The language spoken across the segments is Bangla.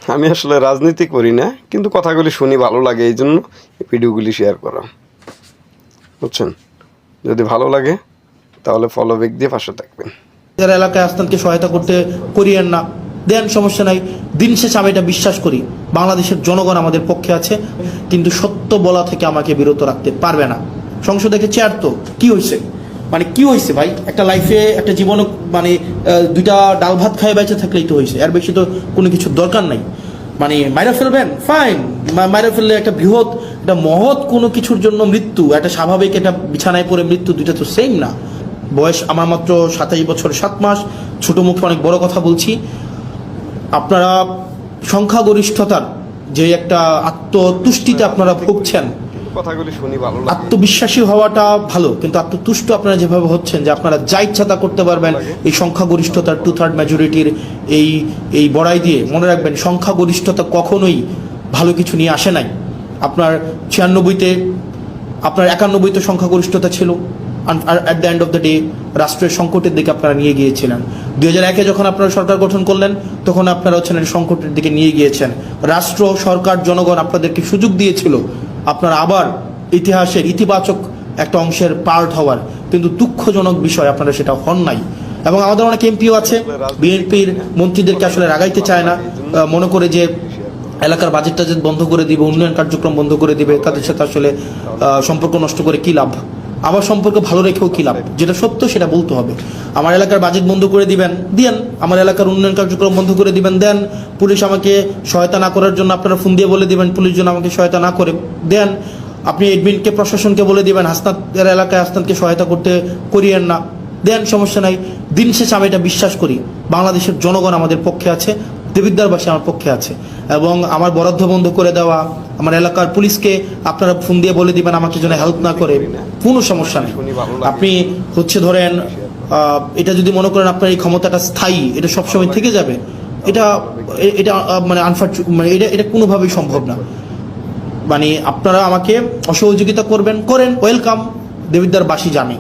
আমি আসলে রাজনীতি করি না, কিন্তু কথাগুলি শুনি ভালো লাগে, এই জন্য ভিডিওগুলি শেয়ার করা। বুঝছেন? যদি ভালো লাগে তাহলে ফলো ব্যাক দিয়ে পাশে থাকবেন। যারা এলাকায় আস্তানকে সহায়তা করতে করিয়েন না, দেন, সমস্যা নাই। দিন শেষে আমি এটা বিশ্বাস করি, বাংলাদেশের জনগণ আমাদের পক্ষে আছে, কিন্তু সত্য বলা থেকে আমাকে বিরত রাখতে পারবে না। সংসদে চেয়ার তো কি হয়েছে, মানে কি হয়েছে ভাই? একটা লাইফে একটা জীবনে মানে দুইটা ডাল ভাত খায় বেঁচে থাকলেই তো হয়েছে, এর বেশি তো কোনো কিছুর দরকার নাই। মানে মাইরা ফেলবেন, ফাইন, মাইরা ফেললে একটা বৃহৎ, একটা মহৎ কোনো কিছুর জন্য মৃত্যু, একটা স্বাভাবিক একটা বিছানায় পড়ে মৃত্যু, দুইটা তো সেম না। বয়স আমার মাত্র 27 বছর 7 মাস, ছোট মুখে অনেক বড় কথা বলছি। আপনারা সংখ্যাগরিষ্ঠতার যে একটা আত্মতুষ্টিতে আপনারা ভুগছেন, কথাগুলি শুনি ভালো লাগে। আত্মবিশ্বাসী হওয়াটা ভালো, কিন্তু আত্মতুষ্ট আপনারা যেভাবে হচ্ছেন যে আপনারা যা ইচ্ছা তা করতে পারবেন এই সংখ্যাগরিষ্ঠতার 2/3 মেজরিটির এই বড়াই দিয়ে, মনে রাখবেন সংখ্যাগরিষ্ঠতা কখনোই ভালো কিছু নিয়ে আসে নাই। আপনার 96-তে, আপনার 91-তে সংখ্যাগরিষ্ঠতা ছিল, at the end of the day রাষ্ট্রের সংকটের দিকে আপনারা নিয়ে গিয়েছিলেন। 2001-এ যখন আপনারা সরকার গঠন করলেন, তখন আপনারা হচ্ছেন সংকটের দিকে নিয়ে গিয়েছেন। রাষ্ট্র, সরকার, জনগণ আপনাদেরকে সুযোগ দিয়েছিল আপনারা আবার ইতিহাসের ইতিবাচক একটা অংশের পার্ট হওয়ার, কিন্তু দুঃখজনক বিষয় আপনারা সেটা হন নাই। এবং আমাদের অনেক এমপিও আছে, বিএনপির মন্ত্রীদেরকে আসলে রাগাইতে চায় না, মনে করে যে এলাকার বাজেট টাজেট বন্ধ করে দিবে, উন্নয়ন কার্যক্রম বন্ধ করে দিবে, তাদের সাথে আসলে সম্পর্ক নষ্ট করে কি লাভ, আবার সম্পর্ক ভালো রেখেও কি লাভ? যেটা সত্য সেটা বলতে হবে। আমার এলাকার বাজেট বন্ধ করে দিবেন, দেন। আমার এলাকার উন্নয়ন কার্যক্রম বন্ধ করে দিবেন, দেন। পুলিশ আমাকে সহায়তা না করার জন্য আপনারা ফোন দিয়ে বলে দিবেন পুলিশ যেন আমাকে সহায়তা না করে, দেন। আপনি এডমিনকে, প্রশাসনকে বলে দিবেন হাসনাতের এলাকায় আস্তানকে সহায়তা করতে করিয়েন না, দেন, সমস্যা নাই। দিন শেষে আমি এটা বিশ্বাস করি, বাংলাদেশের জনগণ আমাদের পক্ষে আছে, দেবিদ্বারবাসী আমার পক্ষে আছে। এবং আমার বরাদ্দ বন্ধ করে দেওয়া, আমার এলাকার পুলিশকে আপনারা ফোন দিয়ে বলে দিবেন আমাকে যেন হেল্প না করে, কোনো সমস্যা নেই। আপনি ধরেন এটা যদি মনে করেন আপনার এই ক্ষমতাটা স্থায়ী, এটা সবসময় থেকে যাবে, এটা এটা মানে মানে এটা কোনোভাবেই সম্ভব না। মানে আপনারা আমাকে অসহযোগিতা করবেন, করেন, ওয়েলকাম। দেবিদ্বারবাসী জানে,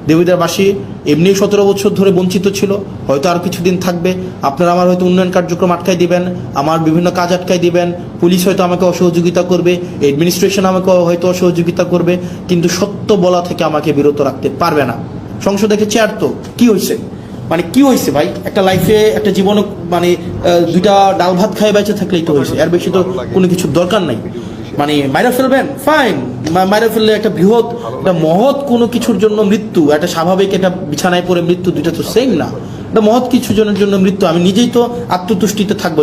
দেবিদ্বারবাসী এমনি 17 বছর ধরে বঞ্চিত ছিল, হয়তো আর কিছুদিন থাকবে। আপনারা আমার হয়তো উন্নয়ন কার্যক্রম আটকাই দিবেন, আমার বিভিন্ন কাজ আটকাই দিবেন, পুলিশ হয়তো আমাকে অসহযোগিতা করবে, অ্যাডমিনিস্ট্রেশন আমাকে হয়তো অসহযোগিতা করবে, কিন্তু সত্য বলা থেকে আমাকে বিরত রাখতে পারবে না। সংসদে চেয়ার তো কি হয়েছে, মানে কি হয়েছে ভাই? একটা লাইফে একটা জীবনে মানে দুইটা ডাল ভাত খায় বেঁচে থাকলেই তো হয়েছে, এর বেশি তো কোনো কিছুর দরকার নাই। মানে মাইরা ফেলবেন, ফাইন, মাইরা ফেললে একটা বৃহৎ, একটা মহৎ কোনো কিছুর জন্য মৃত্যু, একটা স্বাভাবিক একটা বিছানায় পড়ে মৃত্যু, দুইটা তো সেম না। একটা মহৎ কিছু জনের জন্য মৃত্যু, আমি নিজেই তো আত্মতুষ্টিতে থাকবো।